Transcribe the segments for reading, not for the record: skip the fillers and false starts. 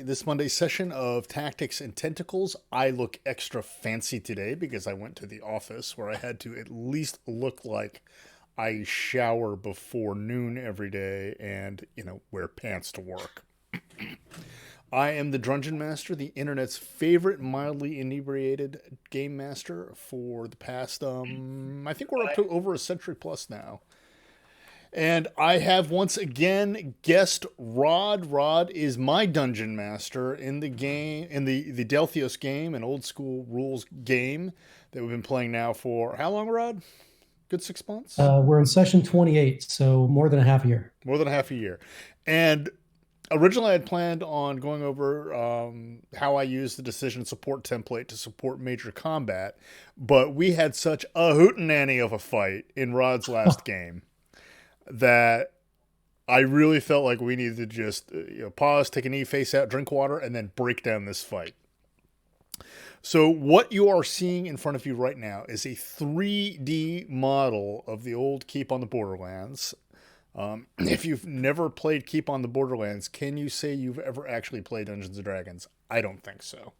this Monday session of Tactics and Tentacles. I look extra fancy today because I went to the office where I had to at least look like I shower before noon every day and, wear pants to work. I am the Drungeon Master, the internet's favorite mildly inebriated game master for the past, I think we're up to over a century plus now. And I have once again guessed Rod. Rod is my dungeon master in the game, in the Delthios game, an old school rules game that we've been playing now for how long, Rod? Good 6 months? We're in session 28, so more than a half a year. More than a half a year. And originally I had planned on going over how I use the decision support template to support major combat, but we had such a hootenanny of a fight in Rod's last game that I really felt like we needed to just pause, take a knee, face out, drink water, and then break down this fight. So what you are seeing in front of you right now is a 3D model of the old Keep on the Borderlands. If you've never played Keep on the Borderlands, can you say you've ever actually played Dungeons and Dragons? I don't think so.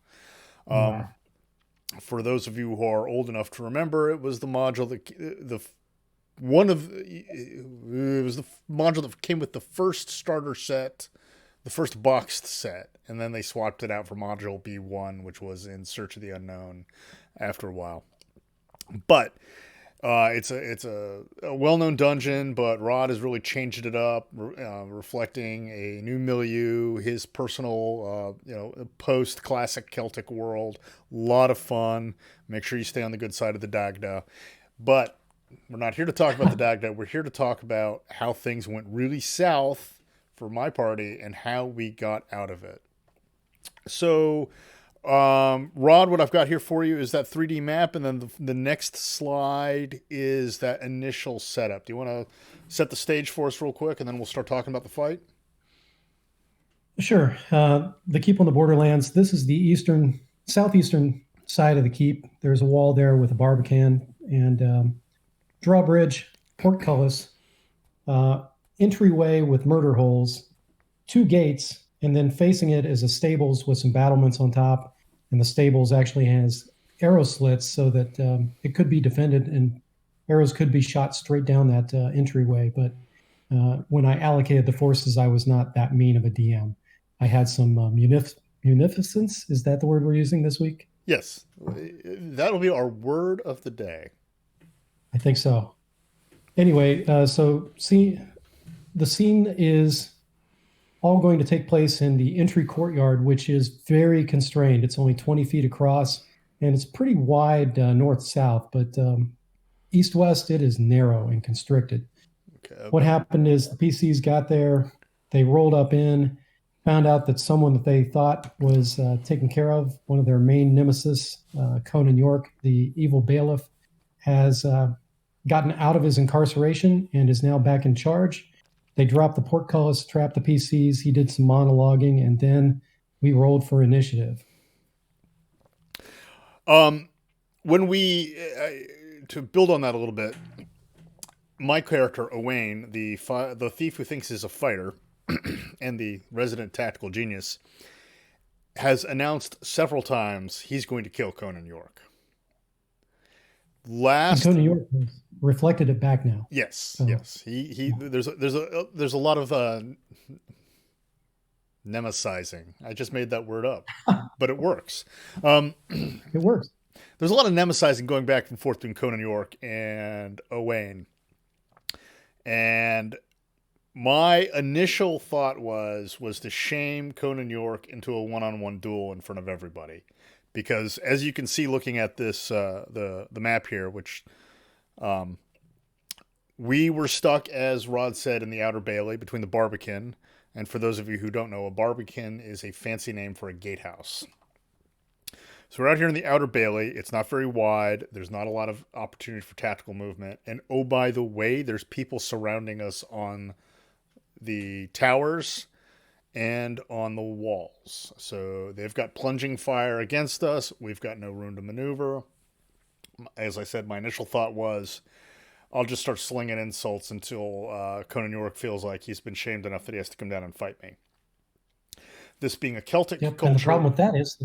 Wow. For those of you who are old enough to remember, it was the module that it was the module that came with the first starter set, the first boxed set, and then they swapped it out for module B1, which was in Search of the Unknown after a while. But it's a well-known dungeon, but Rod has really changed it up, reflecting a new milieu, his personal, post-classic Celtic world. A lot of fun. Make sure you stay on the good side of the Dagda. But we're not here to talk about the Dagda. We're here to talk about how things went really south for my party and how we got out of it. So, Rod, what I've got here for you is that 3D map, and then the next slide is that initial setup. Do you want to set the stage for us real quick, and then we'll start talking about the fight? Sure. The keep on the Borderlands. This is the southeastern side of the keep. There's a wall there with a barbican and drawbridge, portcullis, entryway with murder holes, two gates, and then facing it is a stables with some battlements on top. And the stables actually has arrow slits so that it could be defended and arrows could be shot straight down that entryway. But when I allocated the forces, I was not that mean of a DM. I had some munificence. Is that the word we're using this week? Yes, that'll be our word of the day. I think so. Anyway, so see, the scene is all going to take place in the entry courtyard, which is very constrained. It's only 20 feet across, and it's pretty wide north-south, but east-west, it is narrow and constricted. Okay. What happened is the PCs got there, they rolled up in, found out that someone that they thought was taken care of, one of their main nemesis, Conan York, the evil bailiff, has gotten out of his incarceration and is now back in charge. They dropped the portcullis, trapped the PCs. He did some monologuing, and then we rolled for initiative. When we to build on that a little bit, my character Owain, the thief who thinks he's a fighter, and the resident tactical genius, has announced several times he's going to kill Conan York. And Conan York has reflected it back now. Yes, So, yes. He there's a lot of nemesizing. I just made that word up, but it works. it works. There's a lot of nemesizing going back and forth between Conan York and Owain. And my initial thought was to shame Conan York into a one-on-one duel in front of everybody. Because as you can see looking at this the map here, which we were stuck, as Rod said, in the Outer Bailey between the Barbican. And for those of you who don't know, a Barbican is a fancy name for a gatehouse. So we're out here in the Outer Bailey. It's not very wide. There's not a lot of opportunity for tactical movement. And oh, by the way, there's people surrounding us on the towers and on the walls. So they've got plunging fire against us. We've got no room to maneuver. As I said, my initial thought was I'll just start slinging insults until Conan York feels like he's been shamed enough that he has to come down and fight me. This being a Celtic Yep. And the problem culture. with that is,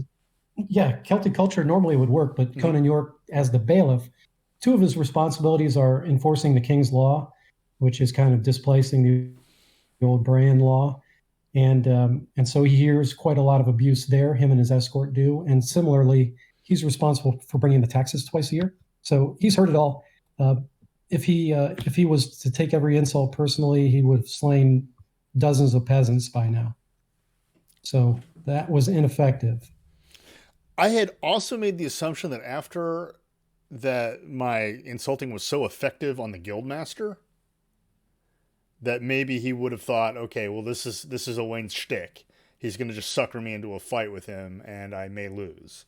yeah, Celtic culture normally would work, but Mhm. Conan York, as the bailiff, two of his responsibilities are enforcing the king's law, which is kind of displacing the old Bran law, and so he hears quite a lot of abuse there. Him and his escort do, and similarly, he's responsible for bringing the taxes twice a year. So he's heard it all. Uh, if he was to take every insult personally, he would have slain dozens of peasants by now. So that was ineffective. I had also made the assumption that after that my insulting was so effective on the guildmaster that maybe he would have thought, okay, well this is Owain's shtick. He's going to just sucker me into a fight with him, and I may lose.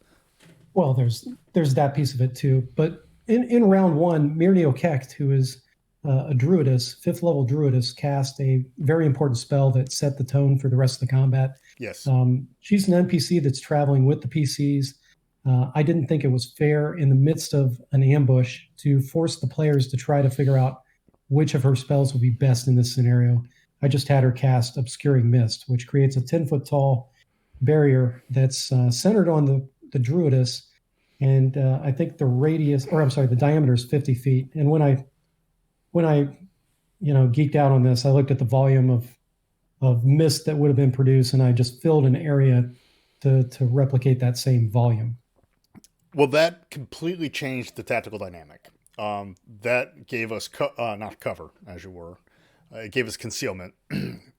Well, there's that piece of it too. But in round one, Mirnio Kecht, who is a druidess, fifth level druidess, cast a very important spell that set the tone for the rest of the combat. Yes. She's an NPC that's traveling with the PCs. I didn't think it was fair in the midst of an ambush to force the players to try to figure out which of her spells would be best in this scenario. I just had her cast Obscuring Mist, which creates a 10-foot tall barrier that's centered on the druidess, and I think the radius, or I'm sorry, the diameter is 50 feet. And when I geeked out on this, I looked at the volume of mist that would have been produced, and I just filled an area to replicate that same volume. Well, that completely changed the tactical dynamic. That gave us not cover, as you were. It gave us concealment.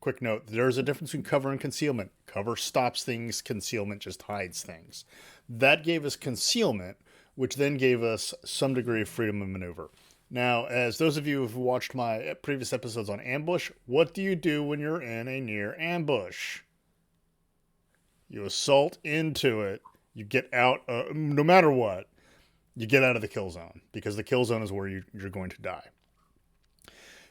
Quick note: there's a difference between cover and concealment. Cover stops things. Concealment just hides things. That gave us concealment, which then gave us some degree of freedom of maneuver. Now, as those of you who've watched my previous episodes on ambush, what do you do when you're in a near ambush? You assault into it. You get out, no matter what, you get out of the kill zone because the kill zone is where you're going to die.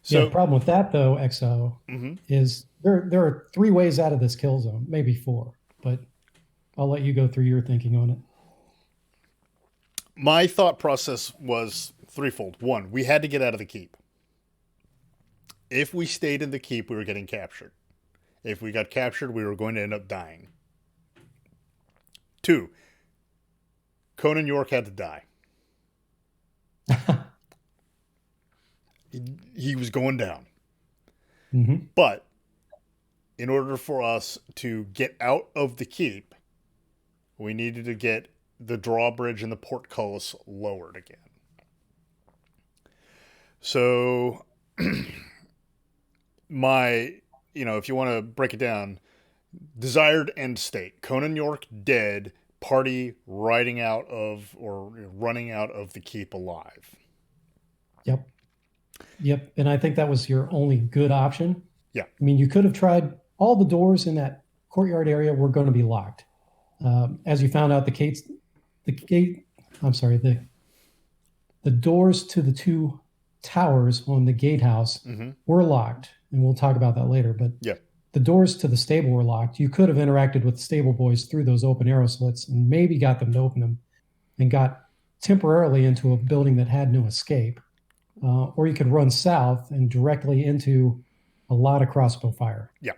Yeah, the So, problem with that though, XO, mhm. is there are three ways out of this kill zone, maybe four, but I'll let you go through your thinking on it. My thought process was threefold. One, we had to get out of the keep. If we stayed in the keep, we were getting captured. If we got captured, we were going to end up dying. Two, Conan York had to die. He was going down. Mm-hmm. But in order for us to get out of the keep, we needed to get the drawbridge and the portcullis lowered again. So, if you want to break it down, desired end state: Conan York dead, party riding out of or running out of the keep alive. Yep. Yep. And I think that was your only good option. Yeah. I mean, you could have tried all the doors in that courtyard area were going to be locked. As you found out, the gate, I'm sorry, the doors to the two towers on the gatehouse Mm-hmm. were locked, and we'll talk about that later. But Yeah. the doors to the stable were locked. You could have interacted with the stable boys through those open arrow slits and maybe got them to open them and got temporarily into a building that had no escape. Or you could run south and directly into a lot of crossbow fire. Yeah.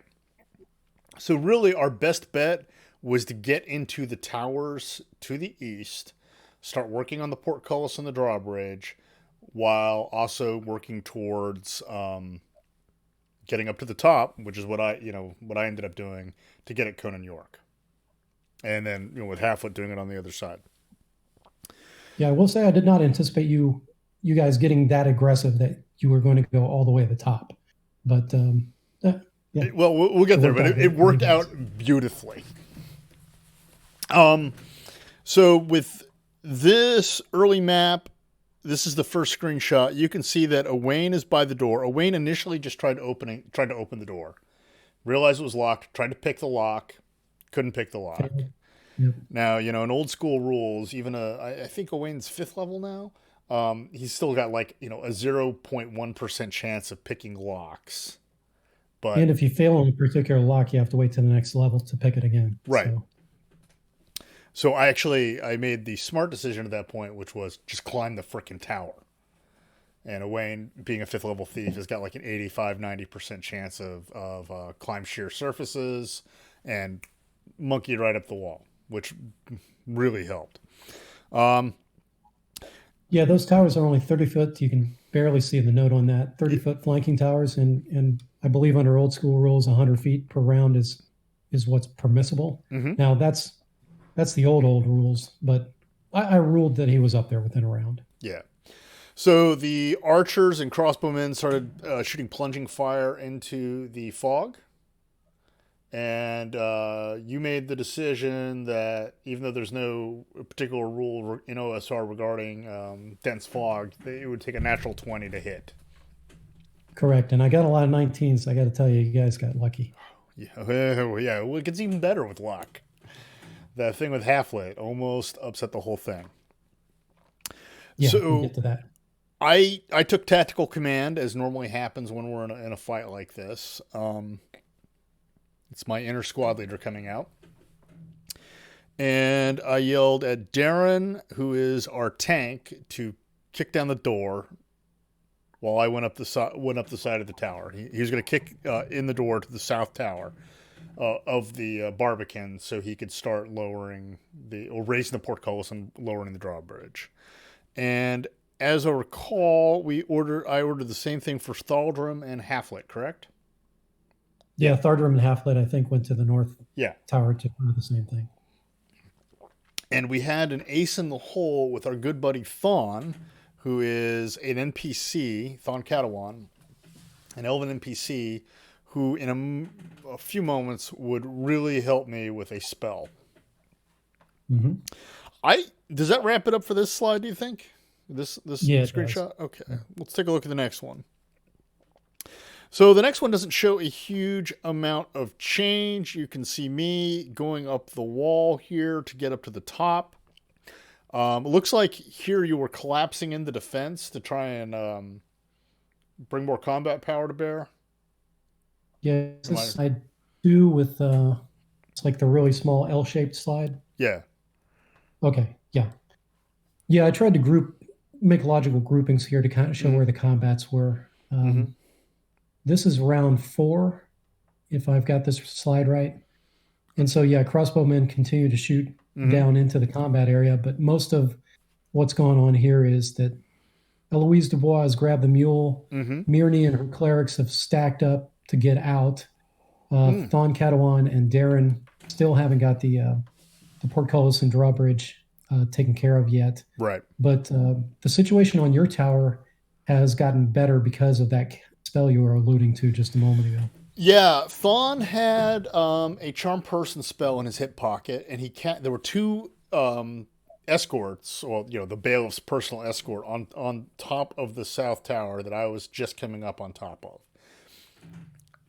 So really, our best bet was to get into the towers to the east, start working on the portcullis and the drawbridge, while also working towards getting up to the top, which is what I ended up doing to get at Conan York, and then with Halflet doing it on the other side. Yeah, I will say I did not anticipate you guys getting that aggressive that you were going to go all the way to the top. But yeah, Well, we'll get there, but it worked out beautifully. So with this early map, this is the first screenshot. You can see that Owain is by the door. Owain initially just tried to open the door, realized it was locked, tried to pick the lock, couldn't pick the lock. Yep. Now, in old school rules, even I think Owain's 5th level now. He's still got a 0.1% chance of picking locks. But And if you fail on a particular lock, you have to wait to the next level to pick it again. Right. So I made the smart decision at that point, which was just climb the frickin' tower. And Owain, being a 5th level thief, has got an 85-90% chance of climb sheer surfaces and monkeyed right up the wall, which really helped. Um, Yeah, those towers are only 30 foot. You can barely see the note on that. 30-foot flanking towers, and I believe under old school rules, 100 feet per round is what's permissible. mhm. Now that's the old rules, but I ruled that he was up there within a round. Yeah. So the archers and crossbowmen started shooting plunging fire into the fog, and you made the decision that even though there's no particular rule in OSR regarding dense fog, that it would take a natural 20 to hit. Correct. And I got a lot of 19s. I got to tell you, you guys got lucky. Yeah, yeah. Well, it gets even better with luck. That thing with half lit almost upset the whole thing. Yeah, we'll So get to that. I took tactical command, as normally happens when we're in a fight like this. It's my inner squad leader coming out. And I yelled at Darren, who is our tank, to kick down the door while I went up the side of the tower. He was going to kick in the door to the south tower of the Barbican, so he could start raising the portcullis and lowering the drawbridge. And as I recall, I ordered the same thing for Thaldrum and Halflit, correct? Yeah, Thardrum and Halflit, I think, went to the north Yeah. tower to do the same thing. And we had an ace in the hole with our good buddy Thon, who is an NPC, Thon Katawan, an elven NPC, who in a few moments would really help me with a spell. Mm-hmm. Does that wrap it up for this slide, do you think? This Yeah, screenshot? Okay. Let's take a look at the next one. So the next one doesn't show a huge amount of change. You can see me going up the wall here to get up to the top. It looks like here you were collapsing in the defense to try and bring more combat power to bear. Yeah, this I do with it's like the really small L-shaped slide. Yeah. Okay, yeah. Yeah, I tried to make logical groupings here to kind of show where the combats were. This is round 4, if I've got this slide right. And so, yeah, crossbowmen continue to shoot down into the combat area, but most of what's going on here is that Eloise Dubois has grabbed the mule. Mirny and her clerics have stacked up to get out. Thon Katawan and Darren still haven't got the portcullis and drawbridge taken care of yet. Right. But the situation on your tower has gotten better because of that spell you were alluding to just a moment ago. Yeah, Thon had a charm person spell in his hip pocket, and there were 2 escorts, well, the bailiff's personal escort on top of the south tower that I was just coming up on top of.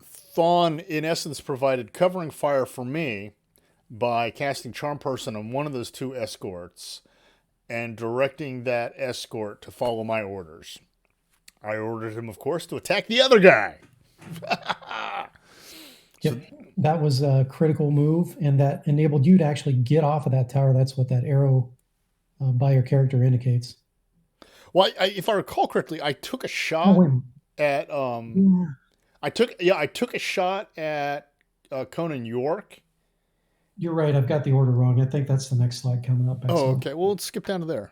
Thon, in essence, provided covering fire for me by casting charm person on one of those 2 escorts and directing that escort to follow my orders. I ordered him, of course, to attack the other guy. Yep, that was a critical move, and that enabled you to actually get off of that tower. That's what that arrow by your character indicates. Well, if I recall correctly, I took a shot at I took a shot at Conan York. You're right. I've got the order wrong. I think that's the next slide coming up. Excellent. Oh, okay. Well, let's skip down to there.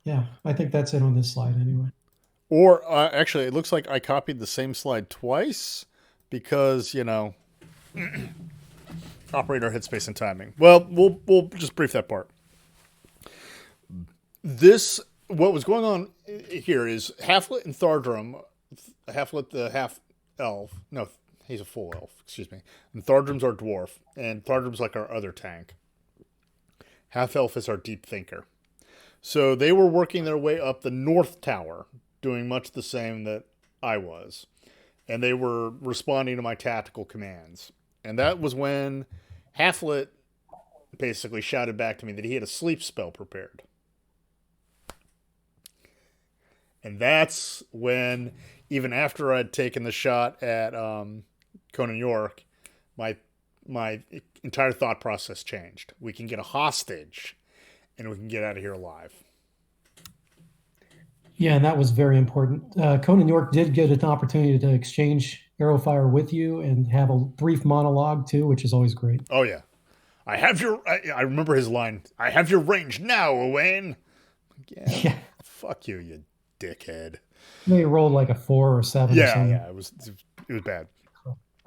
Yeah, I think that's it on this slide anyway. Or actually, it looks like I copied the same slide twice because, operator headspace and timing. Well, we'll just brief that part. What was going on here is Halflit and Thardrum, Halflit the half elf, no, he's a full elf, excuse me, and Thardrum's our dwarf, and Thardrum's like our other tank. Half elf is our deep thinker. So they were working their way up the north tower, doing much the same that I was. And they were responding to my tactical commands. And that was when Halflit basically shouted back to me that he had a sleep spell prepared. And that's when, even after I'd taken the shot at Conan York, my entire thought process changed. We can get a hostage, and we can get out of here alive. Yeah, and that was very important. Conan York did get an opportunity to exchange arrow fire with you and have a brief monologue too, which is always great. Oh yeah, I remember his line. I have your range now, Owain. Yeah, Yeah, fuck you, you dickhead. they rolled like a 4 or 7 or Yeah, something. yeah, it was bad.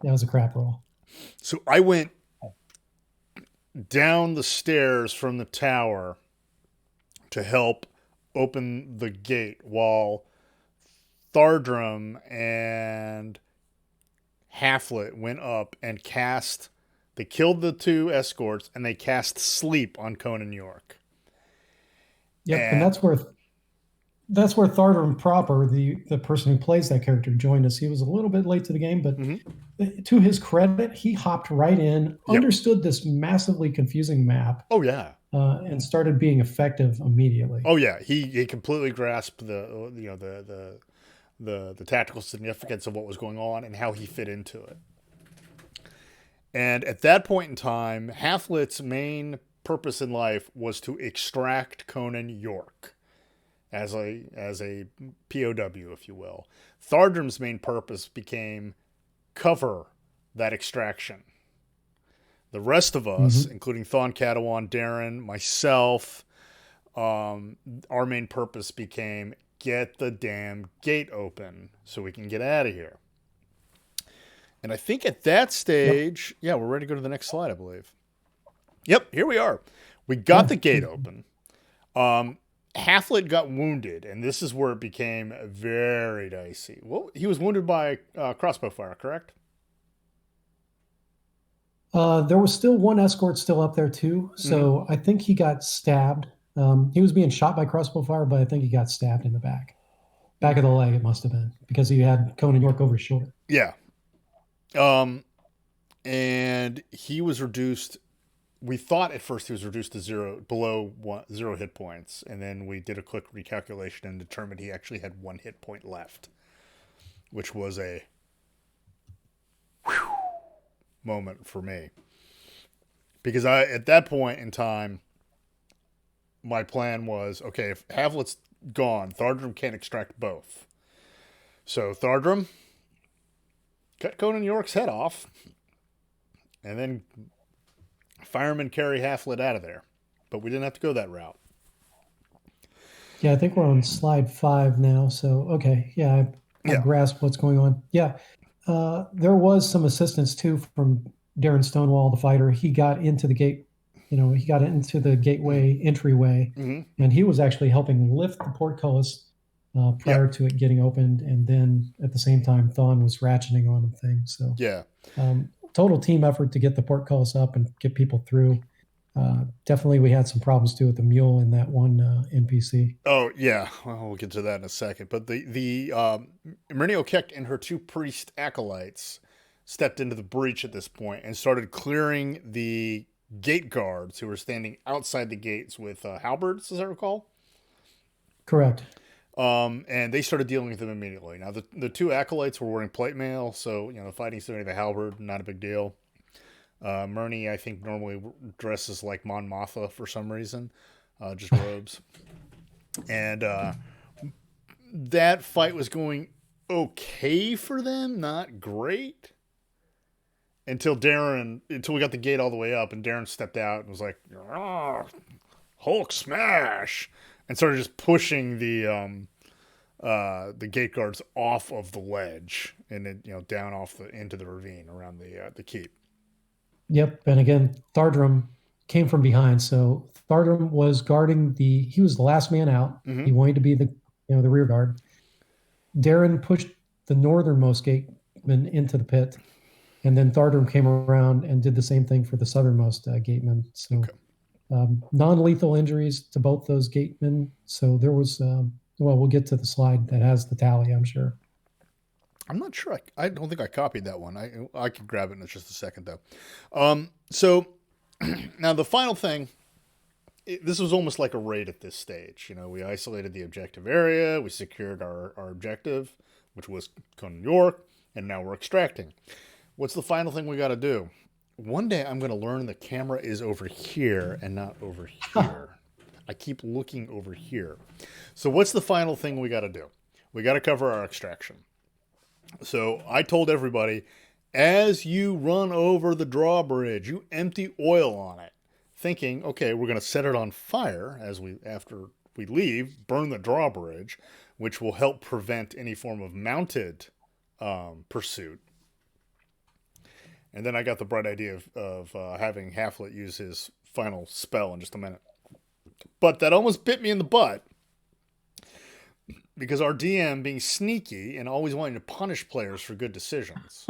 That was a crap roll. So I went down the stairs from the tower to help open the gate while Thardrum and Halflet went up and cast. They killed the 2 escorts and they cast sleep on Conan York. Yep, and And that's where Thardrum proper, the person who plays that character, joined us. He was a little bit late to the game, but mm-hmm. to his credit, he hopped right in, Yep. understood this massively confusing map, Oh yeah. and started being effective immediately. Oh yeah. He completely grasped the tactical significance of what was going on and how he fit into it. And at that point in time, Halflet's main purpose in life was to extract Conan York as a POW, if you will. Thardrum's main purpose became cover that extraction. The rest of us, Mm-hmm. including Thon Catalan, Darren, myself, our main purpose became get the damn gate open so we can get out of here. And I think at that Yep. stage, yeah, we're ready to go to the next slide, I believe. Yep, here we are. We got Yeah. the gate open. Halflet got wounded, and this is where it became very dicey. Well, he was wounded by crossbow fire, correct? There was still one escort still up there too, Mm-hmm. so I think he got stabbed. He was being shot by crossbow fire, but I think he got stabbed in the back of the leg. It must have been because he had Conan York over his shoulder. Yeah. And he was reduced. We thought at first he was reduced to zero hit points, and then we did a quick recalculation and determined he actually had 1 hit point left, which was a moment for me because at that point in time, my plan was okay. If Havlet's gone, Thardrum can't extract both. So Thardrum cut Conan York's head off, and then firemen carry Halflet out of there. But we didn't have to go that route. Yeah, I think we're on slide 5 now. So okay, yeah, I Yeah. grasp what's going on. Yeah, there was some assistance too from Darren Stonewall, the fighter. He got into the gate, he got into the gateway entryway, Mm-hmm. and he was actually helping lift the portcullis Yep. prior to it getting opened. And then at the same time, Thon was ratcheting on things. So Yeah. total team effort to get the portcullis up and get people through. Definitely, we had some problems too with the mule and that one NPC. Oh yeah. Well, we'll get to that in a second. But the Myrnio Kek and her 2 priest acolytes stepped into the breach at this point and started clearing the gate guards who were standing outside the gates with halberds, as I recall. Correct. And they started dealing with them immediately. Now the 2 acolytes were wearing plate mail, so fighting somebody with a halberd, not a big deal. Murney, I think, normally dresses like Mon Mothma for some reason, just robes. And that fight was going okay for them, not great. Until we got the gate all the way up, and Darren stepped out and was like, Hulk smash, and started just pushing the gate guards off of the ledge and then down off into the ravine around the keep. Yep. And again, Thardrum came from behind. So Thardrum was guarding he was the last man out. Mm-hmm. He wanted to be the rear guard. Darren pushed the northernmost gateman into the pit. And then Thardrum came around and did the same thing for the southernmost gateman. So Okay. non-lethal injuries to both those gatemen. So there was, we'll get to the slide that has the tally, I'm sure. I'm not sure. I don't think I copied that one. I could grab it in just a second, though. So now the final thing, this was almost like a raid at this stage. We isolated the objective area. We secured our objective, which was Conan York, and now we're extracting. What's the final thing we got to do? One day I'm going to learn the camera is over here and not over here. I keep looking over here. So what's the final thing we got to do? We got to cover our extraction. So I told everybody, as you run over the drawbridge, you empty oil on it, thinking, okay, we're going to set it on fire after we leave, burn the drawbridge, which will help prevent any form of mounted pursuit. And then I got the bright idea of having Halflet use his final spell in just a minute. But that almost bit me in the butt because our DM, being sneaky and always wanting to punish players for good decisions,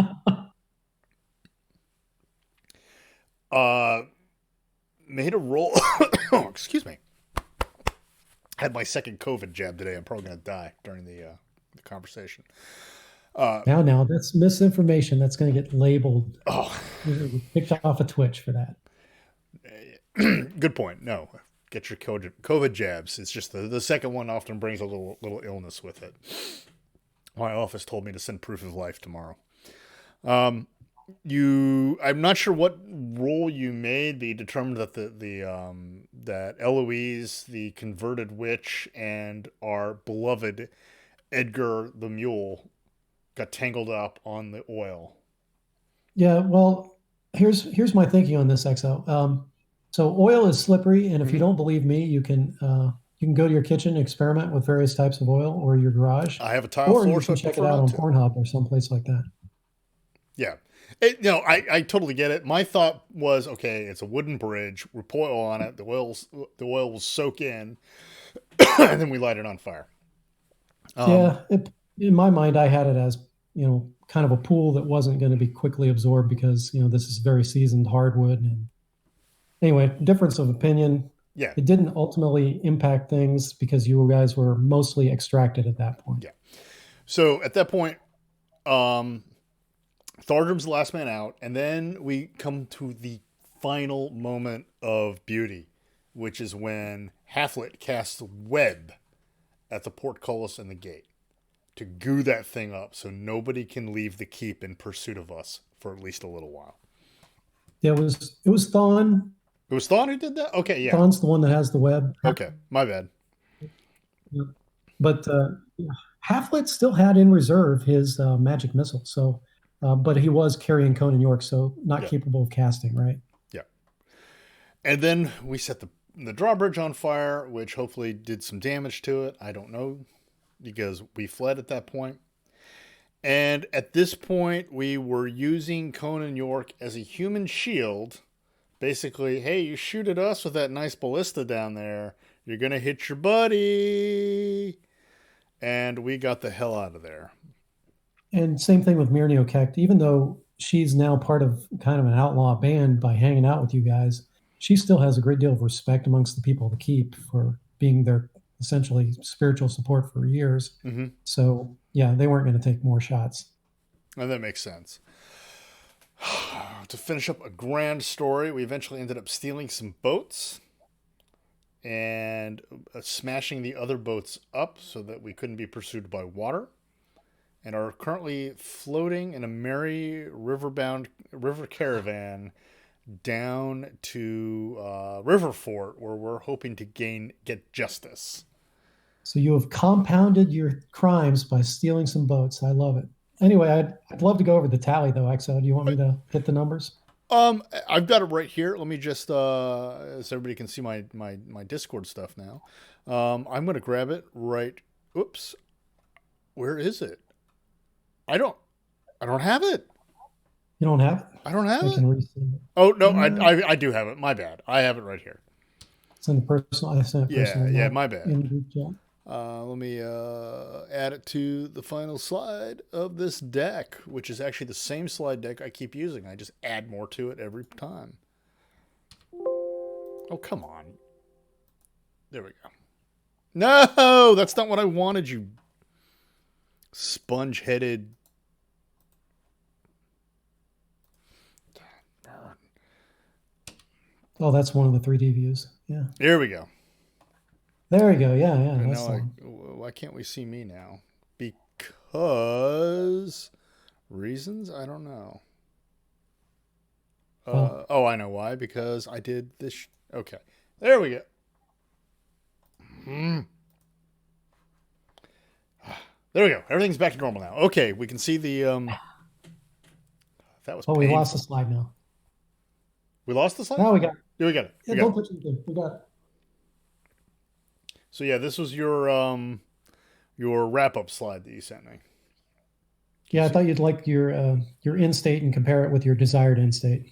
uh, made a roll. Oh, excuse me. Had my second COVID jab today. I'm probably going to die during the conversation. Now, that's misinformation. That's going to get labeled. Oh, You're going to get kicked off a Twitch for that. good point. No, get your COVID jabs. It's just the second one often brings a little illness with it. My office told me to send proof of life tomorrow. I'm not sure what role you made, but you determined that that Eloise, the converted witch, and our beloved Edgar the mule got tangled up on the oil. Yeah, well, here's my thinking on this, XO. So oil is slippery, and if you Mm-hmm. don't believe me, you can go to your kitchen and experiment with various types of oil or your garage, I have a tile or floor, you so can I check it prefer out not on to. Pornhub or someplace like that. Yeah. I totally get it. My thought was, okay, it's a wooden bridge. We pour oil on it. The oil will soak in, and then we light it on fire. Um, Yeah, in my mind, I had it as, kind of a pool that wasn't going to be quickly absorbed because, this is very seasoned hardwood. And anyway, difference of opinion. yeah, It didn't ultimately impact things because you guys were mostly extracted at that point. yeah. So at that point, um, Thardrum's the last man out, and then we come to the final moment of beauty, which is when Halflet casts a web at the portcullis and the gate to goo that thing up so nobody can leave the keep in pursuit of us for at least a little while. It was Thon. It was Thawne who did that? Okay, yeah. Thon's the one that has the web. Okay, my bad. Yeah. But Halflet still had in reserve his magic missile. So, but he was carrying Conan York, so not Yeah, capable of casting, right? yeah. And then we set the drawbridge on fire, which hopefully did some damage to it. I don't know because we fled at that point. And at this point, we were using Conan York as a human shield. Basically, hey, you shoot at us with that nice ballista down there, you're going to hit your buddy. And we got the hell out of there. And same thing with Mirnio Kekt. Even though she's now part of kind of an outlaw band by hanging out with you guys, she still has a great deal of respect amongst the people of the keep for being their essentially spiritual support for years. Mm-hmm. So yeah, they weren't going to take more shots. And that makes sense. To finish up a grand story, we eventually ended up stealing some boats and smashing the other boats up so that we couldn't be pursued by water, and are currently floating in a merry river caravan down to River Fort, where we're hoping to get justice. So you have compounded your crimes by stealing some boats. I love it. Anyway, I'd love to go over the tally though, XO. Do you want me to hit the numbers? I've got it right here. Let me just so everybody can see my Discord stuff now. I'm gonna grab it right. Oops, where is it? I don't have it. You don't have it? I don't have I it. can resend it. Oh no, I do have it. My bad. I have it right here. Send it personal. I sent it Yeah, personally. yeah, Not my bad. in the group chat. Let me add it to the final slide of this deck, which is actually the same slide deck I keep using. I just add more to it every time. Oh, come on. There we go. No, that's not what I wanted, you sponge-headed. Oh, that's one of the 3D views. Yeah. There we go. There we go. Yeah, yeah. And That's the one. why can't we see me now? Because reasons? I don't know. Well, Oh, I know why. Because I did this. Okay. There we go. There we go. Everything's back to normal now. Okay, we can see the. That was Oh, we lost the painful. slide now. We lost the slide. Now we got. Yeah, we got it. Yeah, We got don't it. touch anything. We got it. So yeah, this was your wrap up slide that you sent me. Can you Yeah, I see? thought you'd like your end state and compare it with your desired end state.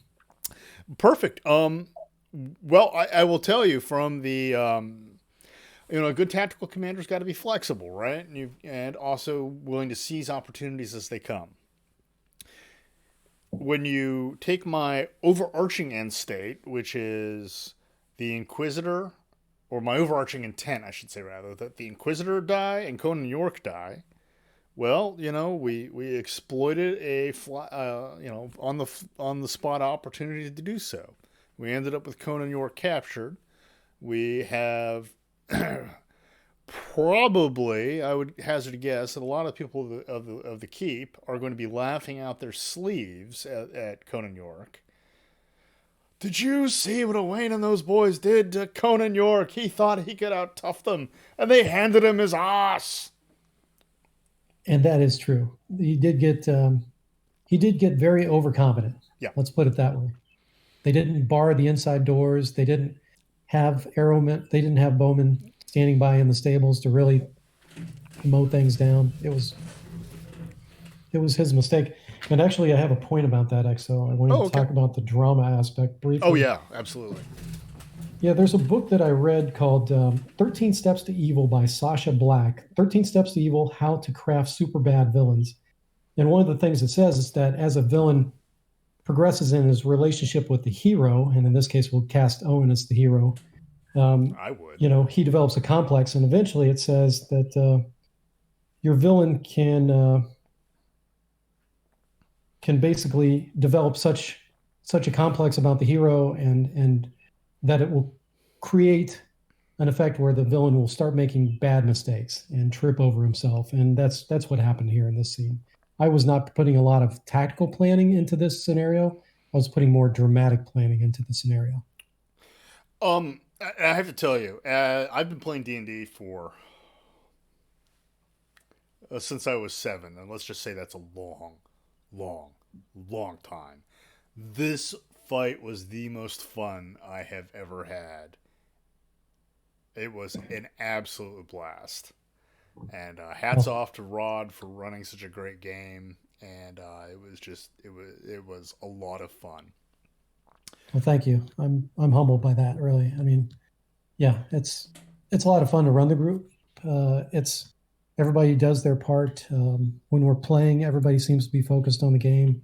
Perfect. Well, I will tell you from the a good tactical commander's got to be flexible, right? And also willing to seize opportunities as they come. When you take my overarching end state, which is the Inquisitor, or my overarching intent, I should say rather, that the Inquisitor die and Conan York die. Well, we exploited a on the spot opportunity to do so. We ended up with Conan York captured. We have probably, I would hazard a guess that a lot of people of the keep are going to be laughing out their sleeves at Conan York. Did you see what Owain and those boys did to Conan York? He thought he could out tough them, and they handed him his ass. And that is true. He did get very overconfident. Yeah. Let's put it that way. They didn't bar the inside doors. They didn't have arrowmen. They didn't have bowmen standing by in the stables to really mow things down. It was his mistake. And actually, I have a point about that, XO. I wanted Oh, to okay. talk about the drama aspect Oh, briefly. yeah, absolutely. Yeah, there's a book that I read called 13 Steps to Evil by Sasha Black. 13 Steps to Evil: How to Craft Super Bad Villains. And one of the things it says is that as a villain progresses in his relationship with the hero, and in this case, we'll cast Owen as the hero, um, I would. he develops a complex. And eventually it says that your villain can basically develop such a complex about the hero and that it will create an effect where the villain will start making bad mistakes and trip over himself. And that's what happened here in this scene. I was not putting a lot of tactical planning into this scenario. I was putting more dramatic planning into the scenario. I have to tell you, I've been playing D&D for since I was 7, and let's just say that's a long, long, long time. This fight was the most fun I have ever had. It was an absolute blast. And hats Well, off to Rod for running such a great game. And it was a lot of fun. well, thank you. I'm humbled by that, really. I mean, yeah, it's a lot of fun to run the group. It's everybody does their part. When we're playing, everybody seems to be focused on the game,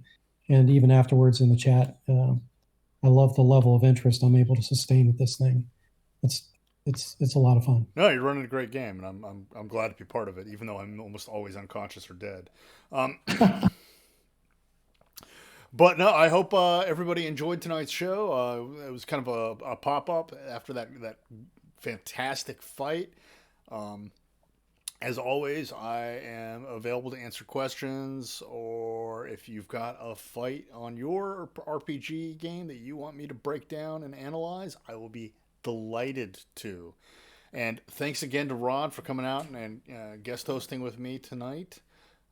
and even afterwards in the chat, I love the level of interest I'm able to sustain with this thing. It's it's a lot of fun. No, you're running a great game, and I'm glad to be part of it, even though I'm almost always unconscious or dead. Um, but no, I hope everybody enjoyed tonight's show. It was kind of a pop up after that fantastic fight. Um, as always, I am available to answer questions, or if you've got a fight on your RPG game that you want me to break down and analyze, I will be delighted to. And thanks again to Rod for coming out and guest hosting with me tonight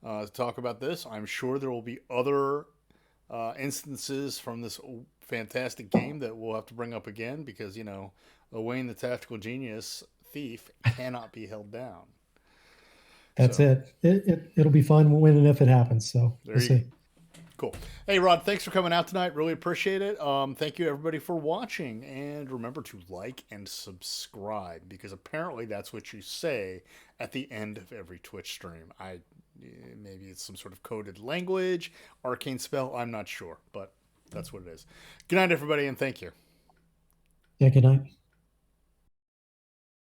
to talk about this. I'm sure there will be other instances from this fantastic game that we'll have to bring up again because, Wayne the Tactical Genius Thief cannot be held down. That's So it. It'll be fun when and if it happens. So there we'll you go. see. Cool. Hey, Rod, thanks for coming out tonight. Really appreciate it. Thank you, everybody, for watching. And remember to like and subscribe because apparently that's what you say at the end of every Twitch stream. Maybe it's some sort of coded language, arcane spell. I'm not sure, but that's what it is. Good night, everybody, and thank you. Yeah. Good night.